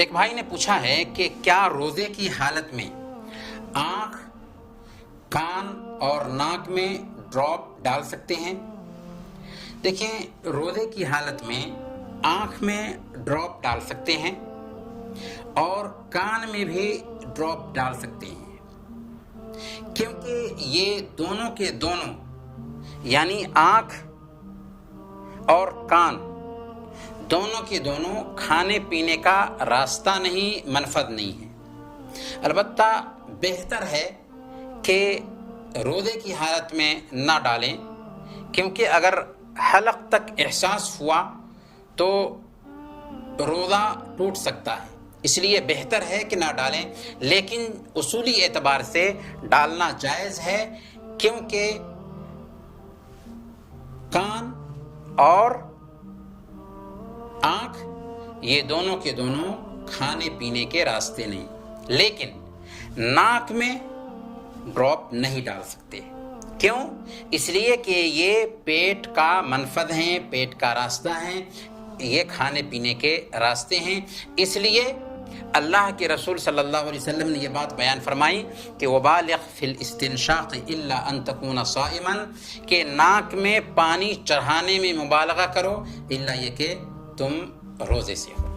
ایک بھائی نے پوچھا ہے کہ کیا روزے کی حالت میں آنکھ، کان اور ناک میں ڈراپ ڈال سکتے ہیں؟ دیکھیں، روزے کی حالت میں آنکھ میں ڈراپ ڈال سکتے ہیں اور کان میں بھی ڈراپ ڈال سکتے ہیں، کیونکہ یہ دونوں کے دونوں یعنی آنکھ اور کان دونوں کے دونوں کھانے پینے کا راستہ نہیں، منفذ نہیں ہے۔ البتہ بہتر ہے کہ روزے کی حالت میں نہ ڈالیں، کیونکہ اگر حلق تک احساس ہوا تو روزہ ٹوٹ سکتا ہے، اس لیے بہتر ہے کہ نہ ڈالیں، لیکن اصولی اعتبار سے ڈالنا جائز ہے، کیونکہ کان اور آنکھ یہ دونوں کے دونوں کھانے پینے کے راستے نہیں، لیکن ناک میں ڈراپ نہیں ڈال سکتے۔ کیوں؟ اس لیے کہ یہ پیٹ کا منفذ ہیں، پیٹ کا راستہ ہیں، یہ کھانے پینے کے راستے ہیں۔ اس لیے اللہ کے رسول صلی اللہ علیہ وسلم نے یہ بات بیان فرمائی کہ وَبَالِغْ فِي الْإِسْتِنْشَاقِ إِلَّا أَن تَكُونَ صَائِمًا، کہ ناک میں پانی چڑھانے میں مبالغہ کرو، الا یہ کہ تم روزے سے ہو۔